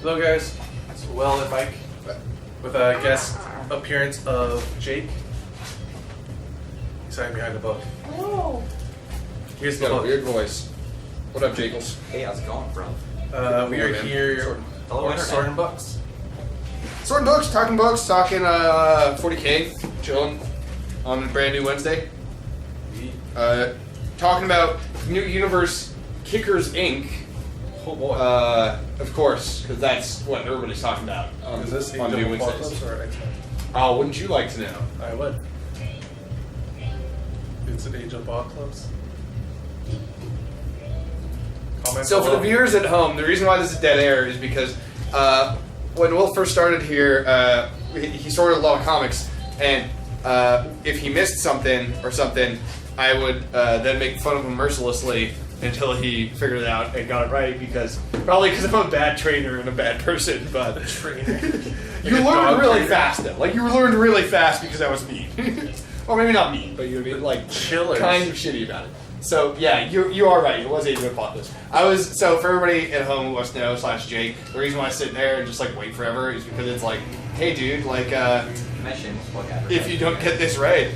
Hello guys, it's Will and Mike with a guest appearance of Jake. He's hiding behind the book. Hello. Here's He's the got a book. weird voice. What up, Jakels? Hey, how's it going, bro? We are here Hello, for Internet. sorting books. Sorting books, talking 40K, chilling on a brand new Wednesday. Talking about New Universe Kickers Inc. Oh boy. Of course, because that's what everybody's talking about on, Is this on Age New of Wednesdays. Apocalypse or X-Men? Oh, wouldn't you like to know? I would. It's an Age of Apocalypse. Comment So for below. the viewers at home, the reason why this is dead air is because when Will first started here, he sorted a lot of comics, and if he missed something or something, I would then make fun of him mercilessly until he figured it out and got it right. Probably because I'm a bad trainer and a bad person, but trainer. you Like a learned dog really trainer. fast though. Like you learned really fast because I was mean, or maybe not mean, but you know what I mean, like Chillers. kind of shitty about it. So yeah, you are right. It was Age of Apocalypse. So for everybody at home who wants to know / Jake, the reason why I sit there and just like wait forever is because it's like, hey dude, like Missions, if you don't get this right,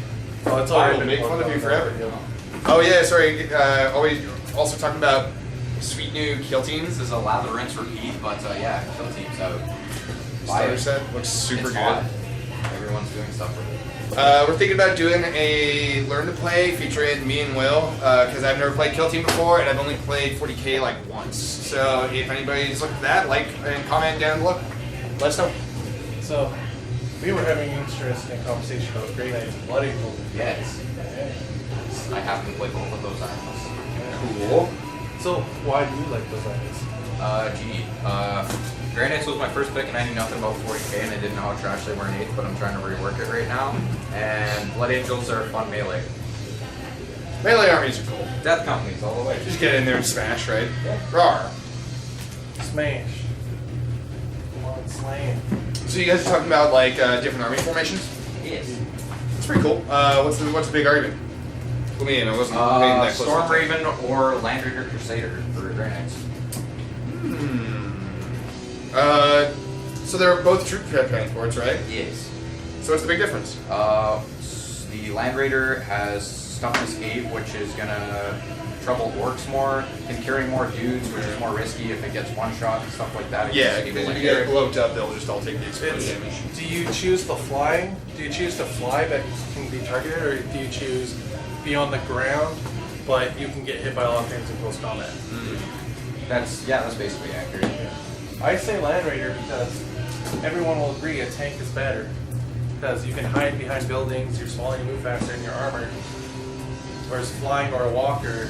Oh, it's I already will been make fun of you plugged on forever. that Oh yeah, sorry. Always also talking about sweet new kill teams. This is a lather, rinse, repeat, but yeah, kill teams out. Starter set looks super It's good. hot. Everyone's doing stuff with it. We're thinking about doing a learn to play featuring me and Will, because I've never played Kill Team before, and I've only played 40K like once. So if anybody's looking at that, like and comment down below. Let us know. So, we were having an interesting conversation about Grey Knights and Blood Angels. Yes. I happen to play both of those animals. Cool. So, why do you like those items? Grey Knights was my first pick, and I knew nothing about 40K, and I didn't know how trash they were in 8th, but I'm trying to rework it right now. And Blood Angels are fun melee. Melee armies are cool. Death Companies all the way. Just get in there and smash, right? Yeah. Rawr. Smash. Come on, slam. So you guys are talking about like different army formations? Yes. It's pretty cool. What's the big argument? Let me in. I wasn't paying that close. Storm attention. Raven or Land Raider Crusader for Grey Knights. So they're both troop transports, right? Yes. So what's the big difference? The Land Raider has Stuff Escape, which is gonna trouble orcs more, can carry more dudes, which is more risky if it gets one shot and stuff like that. Yeah, Against because people if like you get Eric. blown up, they'll just all take the explosive It's, damage. do you choose the flying? Do you choose to fly but can be targeted, or do you choose be on the ground but you can get hit by a lot of things in close combat? That's basically accurate. I say Land Raider because everyone will agree a tank is better. Because you can hide behind buildings, you're smaller, you move faster in your armor. Whereas flying or a walker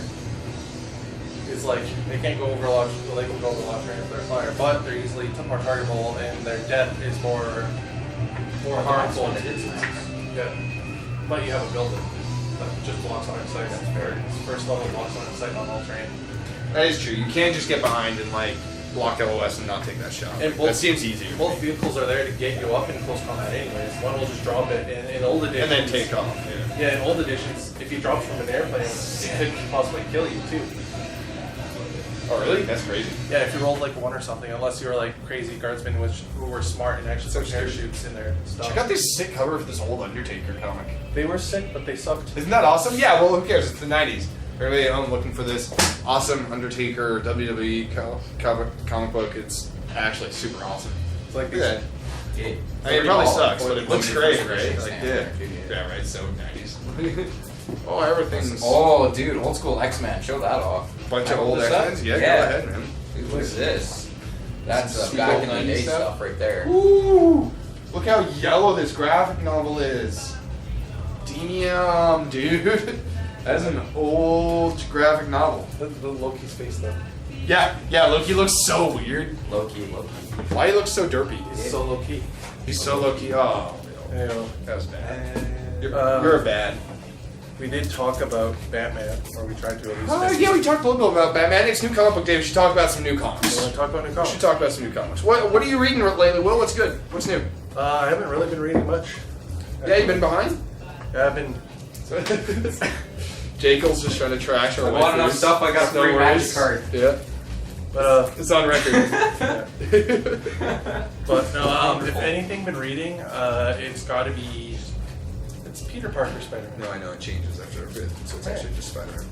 is like, they can't go over a lot, well, they can go over a lot of terrain if they're a flyer, but they're easily more targetable and their death is more harmful. It is nice. Yeah. But you have a building that just blocks on its sight. That's fair. First level blocks on its sight on all terrain. That is true. You can't just get behind and like block LOS and not take that shot. And both- that seems easier. Both vehicles are there to get you up in close combat anyways. One will just drop it in old editions. And then take off. Yeah. Yeah, in old editions, if you drop from an airplane, it could possibly kill you too. Oh really? That's crazy. Yeah, if you rolled like 1 or something, unless you were like crazy guardsmen who were smart and actually put parachutes in their stuff. Check out this sick cover for this old Undertaker comic. They were sick, but they sucked. Isn't that awesome? Yeah. Well, who cares? It's the '90s. Everybody at home looking for this awesome Undertaker WWE comic book. It's actually super awesome. It's like Look at that. Yeah. I mean, it probably sucks, but it looks great, Limited right? first Like, edition yeah. standard. Yeah, right. So '90s. Oh, everything's Oh, dude, old school X-Men. Show that off. bunch of How old is that? X-Men. Yeah, Yeah. go ahead, man. Dude, what is this? That's Some sweet back old in the 90s day stuff. stuff right there. Ooh, look how yellow this graphic novel is. Damn, dude. That's an old graphic novel. The Loki's face though. Yeah, Loki looks so weird. Loki. Why he looks so derpy? He's so low key. He's so low-key. Oh, You know. that was bad. And, You're bad. We did talk about Batman, or we tried to at least. Oh, yeah, we talked a little bit about Batman. It's new comic book day. We should talk about some new You comics. want to talk about new We comics? should talk about some new comics. What are you reading lately, Will? What's good? What's new? I haven't really been reading much. Yeah, you been behind? Yeah, I've been. Jekyll's just trying to trash our I bought enough waifus. stuff, I got a No free worries. magic card. Yeah. But It's on record. but no, if anything, been reading, it's got to be. It's Peter Parker Spider-Man. No, I know it changes after a bit, so it's actually just Spider-Man.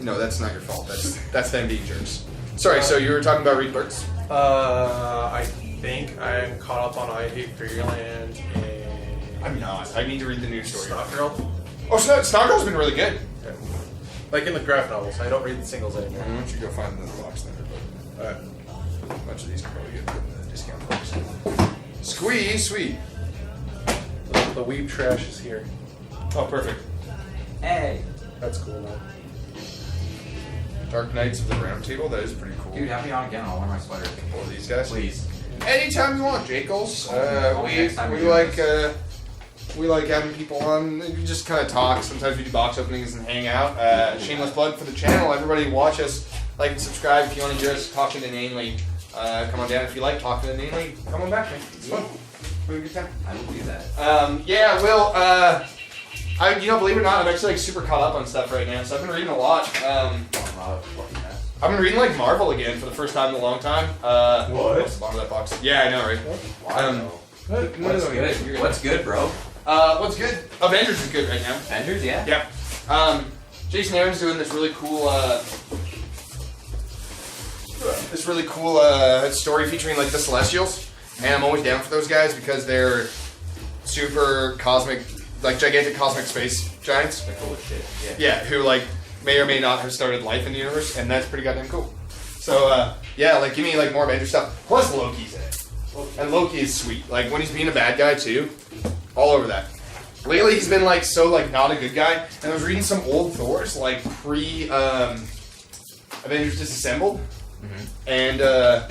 No, that's not your fault. That's them being jerks. Sorry. So you were talking about Reed Burks. I think I'm caught up on I Hate Fairyland and. I'm not. I need to read the news story. Stock Girl. Oh, Snargirl's been really good. Yeah. Like in the graphic novels. I don't read the singles anymore. Why don't you go find another box then? Alright. A bunch of these can probably get put in the discount box. Sweet. The weeb trash is here. Oh, perfect. Hey. That's cool, man. Dark Knights of the Round Table, that is pretty cool. Dude, have me on again. I'll wear my sweater. All of these guys? Please. Anytime you want, Jacobs. Next time We we do like this. we like having people on. We just kind of talk. Sometimes we do box openings and hang out. Shameless plug for the channel. Everybody watch us, like and subscribe if you want to hear us talking inanely. Come on down if you like talking inanely. Come on back, man. It's fun. We have a good time. I will do that. Yeah, Will. Believe it or not, I'm actually like super caught up on stuff right now. So I've been reading a lot. I've been reading like Marvel again for the first time in a long time. What's the bottom of that box? Yeah, I know, right? What's good, bro? What's good? Avengers is good right now. Avengers, yeah? Yep. Jason Aaron's doing this really cool, story featuring like the Celestials, and I'm always down for those guys because they're super cosmic, like gigantic cosmic space giants. They're cool as shit. Yeah, who like may or may not have started life in the universe, and that's pretty goddamn cool. So like give me like more Avengers stuff. Plus Loki's in it, and Loki is sweet. Like when he's being a bad guy too, all over that. Lately he's been like so like not a good guy, and I was reading some old Thors like pre Avengers Disassembled, and I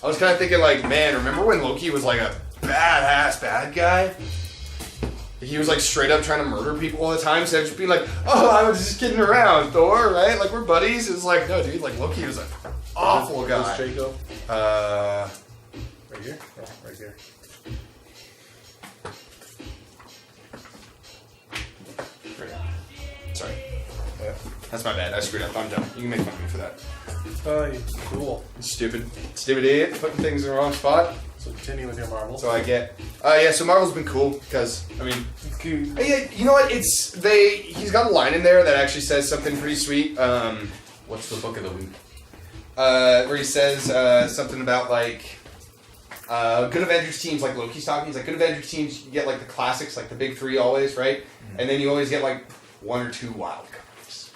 was kind of thinking like, man, remember when Loki was like a badass bad guy? He was like straight up trying to murder people all the time, so I'd just be like, oh, I was just kidding around, Thor, right? Like we're buddies. It's like, no, dude, like Loki was an awful guy. Where's Jacob? Right here? Yeah, right here. Sorry. That's my bad. I screwed up. I'm done. You can make fun of me for that. Cool. Stupid idiot, putting things in the wrong spot. So continue with your Marvel. So I get, so Marvel's been cool because I mean, It's cute. you know what? He's got a line in there that actually says something pretty sweet. What's the book of the week? Where he says something about like good Avengers teams, like Loki's talking. He's like, good Avengers teams, you get like the classics, like the big three always, right? And then you always get like one or two wild cards.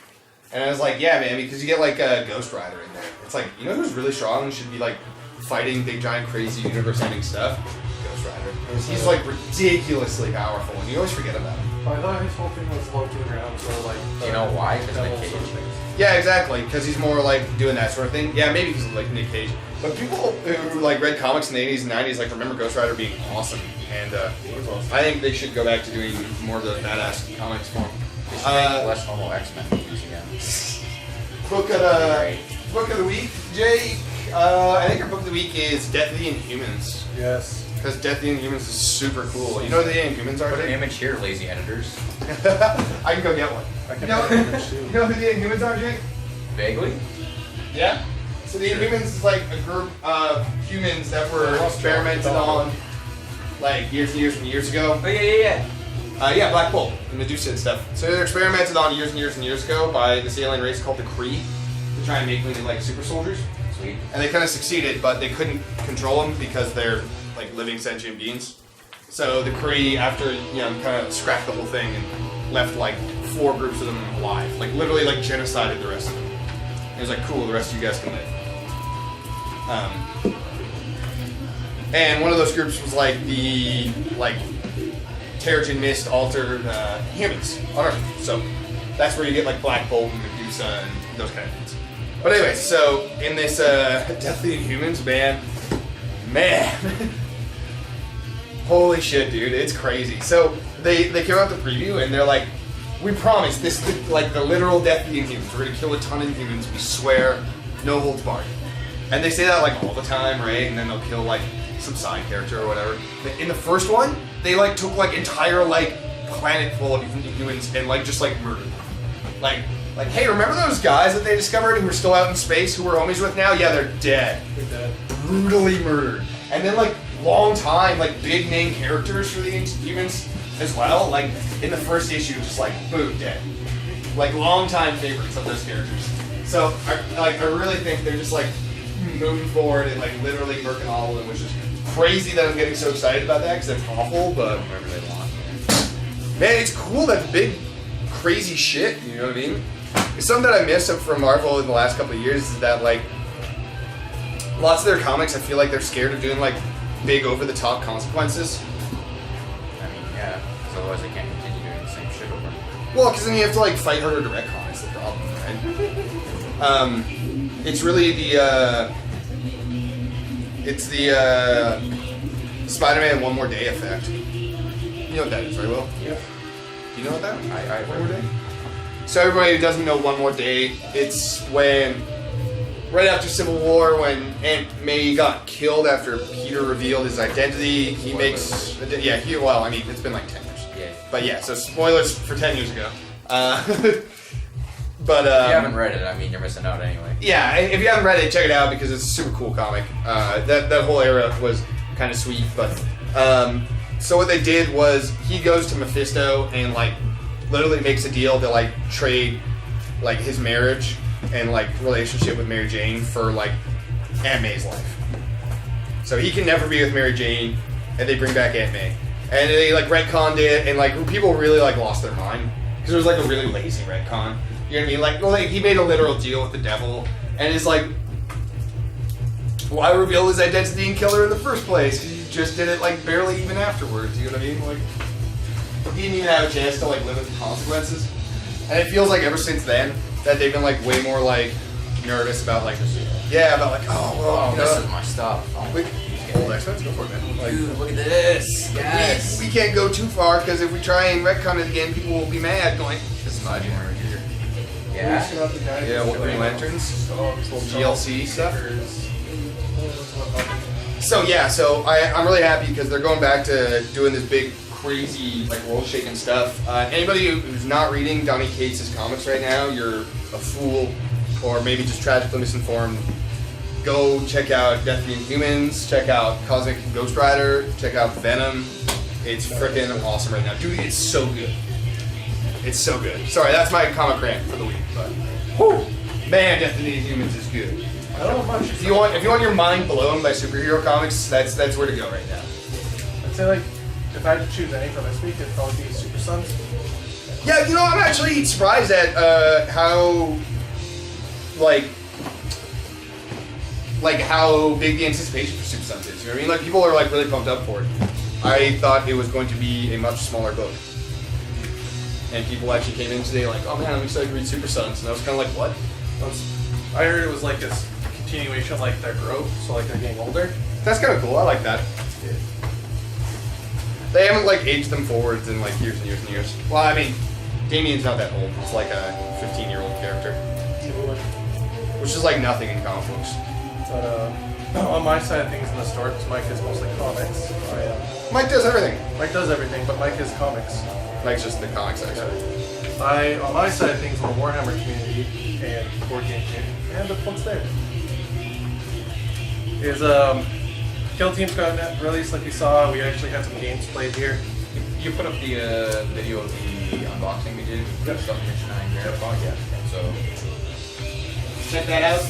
And I was like, yeah, man, because you get like a Ghost Rider in there. It's like, you know who's really strong and should be like fighting big giant crazy universe-ending stuff? Ghost Rider. He's like ridiculously powerful, and you always forget about him. I thought his whole thing was low to the ground, so like. Do you know why? Because devil Nick sort of Cage. things. Yeah, exactly, because he's more like doing that sort of thing. Yeah, maybe because of like Nick Cage. But people who like read comics in the 80s and 90s like remember Ghost Rider being awesome, and I think they should go back to doing more of the badass comics form. They should make less normal X-Men movies again. Book of the week, Jake. I think our book of the week is Death of the Inhumans. Yes. Because Death of the Inhumans is super cool. You know who the Inhumans are? Put an Jake? image here, lazy editors. I can go get one. I can You know, have an image too. you know who the Inhumans are, Jake? Vaguely? Yeah. So the Inhumans is like a group of humans that were experimented on like years and years and years ago. Oh, yeah. Yeah, Black Bolt and Medusa and stuff. So they're experimented on years and years and years ago by this alien race called the Kree to try and make them into like super soldiers. Sweet. And they kind of succeeded, but they couldn't control them because they're like living sentient beings. So the Kree, after kind of scrapped the whole thing and left like 4 groups of them alive, like literally like genocided the rest of them. And it was like, cool, the rest of you guys can live. And one of those groups was like the Terrigen Mist altered humans on Earth. So that's where you get like Black Bolt and Medusa and those kind of things. But anyway, so in this Death of the Inhumans, man, holy shit, dude, it's crazy. So they came out the preview and they're like, we promise this is like the literal Death of the Inhumans. We're gonna kill a ton of Inhumans. We swear, no holds barred. And they say that like all the time, right? And then they'll kill like some side character or whatever. In the first one, they like took like entire like planet full of Inhumans and like just like murdered them. Like Like, hey, remember those guys that they discovered who were still out in space, who we're homies with now? Yeah, they're dead. They're dead. Brutally murdered. And then, like, long time, like, big name characters for the Inhumans as well. Like, in the first issue, just like, boom, dead. Like, long time favorites of those characters. So, I really think they're just, like, moving forward and, like, literally murking all of them, which is crazy that I'm getting so excited about that, because that's awful, but Whatever they want. man, it's cool that big, crazy shit, you know what I mean? It's something that I missed from Marvel in the last couple of years is that, like, lots of their comics, I feel like they're scared of doing, like, big, over-the-top consequences. I mean, yeah, because otherwise they can't continue doing the same shit over. Well, because then you have to, like, fight harder to retcon, is the problem, right? It's really the, Spider-Man One More Day effect. You know what that is, right, Will? Yep. You know what that is? I One More Day? So everybody who doesn't know One More Day, it's when, right after Civil War, when Aunt May got killed after Peter revealed his identity, he makes, well, I mean, it's been like 10 years. Yeah. But yeah, so spoilers for 10 years ago. But If you haven't read it, I mean, you're missing out anyway. yeah, if you haven't read it, check it out because it's a super cool comic. That whole era was kind of sweet, but so what they did was he goes to Mephisto and like literally makes a deal to like trade like his marriage and like relationship with Mary Jane for like Aunt May's life. So he can never be with Mary Jane, and they bring back Aunt May, and they like retconned it, and like people really like lost their mind because it was like a really lazy retcon. You know what I mean? Like, well, like, he made a literal deal with the devil, and it's like, why reveal his identity and kill her in the first place? Because he just did it like barely even afterwards. You know what I mean? Like, he didn't even have a chance to like live with the consequences. And it feels like ever since then that they've been like way more like nervous about like, about like, This is my stuff. Old X-Men, go for it, man. Like, Dude, look at this. Yes. we can't go too far because if we try and retcon it again, people will be mad. Going, This is my right here. Yeah. yeah, what Green Lanterns, little GLC stuff. So I'm really happy because they're going back to doing this big, crazy, like world-shaking stuff. Anybody who's not reading Donny Cates' comics right now, you're a fool, or maybe just tragically misinformed. Go check out Death of the Inhumans, check out Cosmic Ghost Rider, check out Venom. It's freaking awesome right now, dude. It's so good. It's so good. Sorry, that's my comic rant for the week, but whew, man, Death of the Inhumans is good. I don't know much. If you want your mind blown by superhero comics, that's where to go right now. I'd say like if I had to choose any for this week, it'd probably be Super Sons. Yeah, you know, I'm actually surprised at how how big the anticipation for Super Sons is. You know what I mean? Like people are like really pumped up for it. I thought it was going to be a much smaller book. And people actually came in today like, oh man, I'm excited to read Super Sons. And I was kind of like, what? I heard it was like this continuation of like their growth, so like they're getting older. That's kind of cool. I like that. They haven't like aged them forwards in like years and years and years. Well, I mean, Damien's not that old. It's like a 15-year-old character, which is like nothing in comic books. But on my side of things in the store, because Mike is mostly comics. Mike does everything. Mike does everything, but Mike is comics. Mike's just the comic section. On my side of things, I'm a Warhammer community and board game community, and look what's there. Is Kill Team's got a release like we saw. We actually had some games played here. You put up the video of the unboxing we did. Yep. Stuff mentioned on here. Yeah. So Check that out.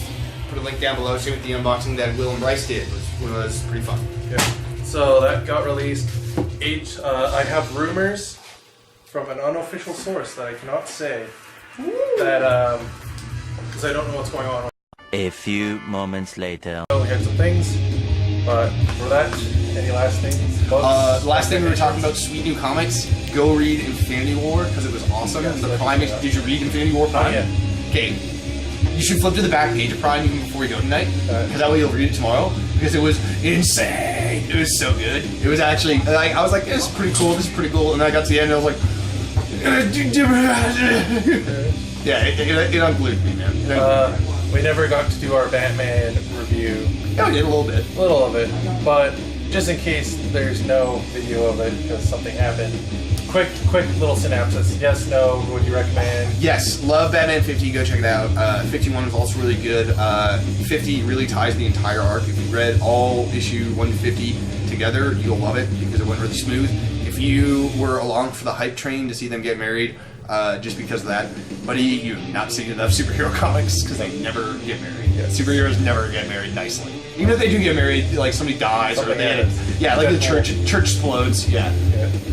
Put a link down below. See what the unboxing that Will and Bryce did was pretty fun. Yeah. So that got released. I have rumors from an unofficial source that I cannot say that because I don't know what's going on. A few moments later. So we had some things, but for that, any last things? Books? Last thing we were talking about sweet new comics. Go read Infinity War because it was awesome. Yes, the I Prime. did that. Did you read Infinity War Prime? Not yet. Okay. You should flip to the back page of Prime even before we go tonight, because that way you'll read it tomorrow. Because it was insane. It was so good. It was actually like I was like, this is pretty cool. This is pretty cool. And then I got to the end, and I was like, yeah, it unglued me, man. We never got to do our Batman review. Yeah, we did a little bit. Little of it, but just in case there's no video of it because something happened, quick little synopsis. Yes, no, would you recommend? Yes, love Batman 50. Go check it out. 51 was also really good. 50 really ties the entire arc. If you read all issue 150 together, you'll love it because it went really smooth. If you were along for the hype train to see them get married, just because of that, buddy, you've not seen enough superhero comics because they never get married. Yeah, superheroes never get married nicely. Even if they do get married, like somebody dies or they, yeah, like the church explodes. Yeah.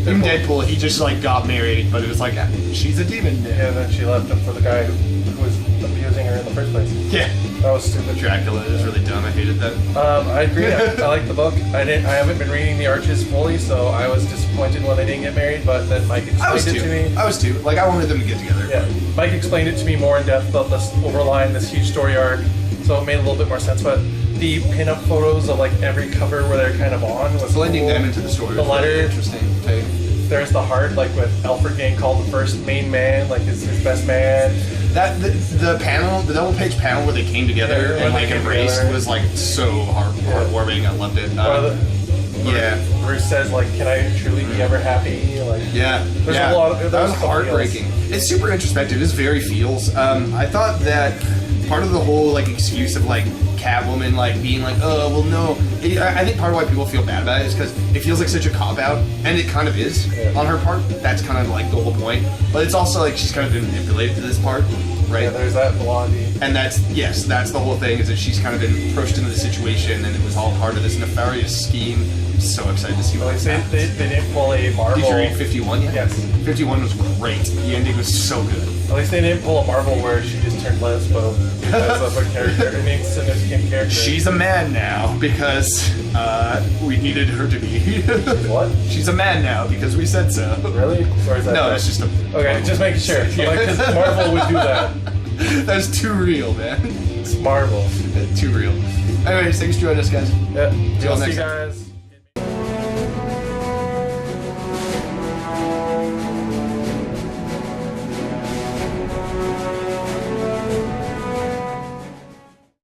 Even Deadpool, he just like got married, but it was like she's a demon. Yeah, and then she left him for the guy who was abusing her in the first place. Yeah. That was stupid. Dracula is really dumb. I hated that. I agree. I like the book. I haven't been reading the Arches fully, so I was disappointed when they didn't get married. But then Mike explained it to me. I was too. Like I wanted them to get together. Yeah. Mike explained it to me more in depth about this overlying this huge story arc, so it made a little bit more sense. But the pinup photos of like every cover where they're kind of on was blending cool. them into the story. The letter, really interesting. Take. There's the heart, like with Alfred getting called the first main man, like his best man. That the panel, the double page panel where they came together and like embraced was like so heartwarming. I loved it. Yeah. Bruce says like, "Can I truly be ever happy?" Like, yeah, there's a lot. That was heartbreaking. It's super introspective. It's very feels. I thought that part of the whole like excuse of like Catwoman like being like, oh well no, I think part of why people feel bad about it is because it feels like such a cop out, and it kind of is on her part. That's kind of like the whole point. But it's also like she's kind of been manipulated to this part, right? Yeah, there's that Blondie. And that's the whole thing is that she's kind of been pushed into the situation, and it was all part of this nefarious scheme. I'm so excited to see what happens. They didn't pull a Marvel. Did you read 51 yet? Yes. 51 was great. The ending was so good. At least they didn't pull a Marvel where she just turned lesbo because of a character, an insignificant character. She's a man now because we needed her to be. What? She's a man now because we said so. Really? Or is that no, that's just a. Okay, just making sure. Because Marvel would do that. That's too real, man. It's Marvel. Too real. Anyways, thanks for joining us, guys. Yeah. See you all See next you time. guys.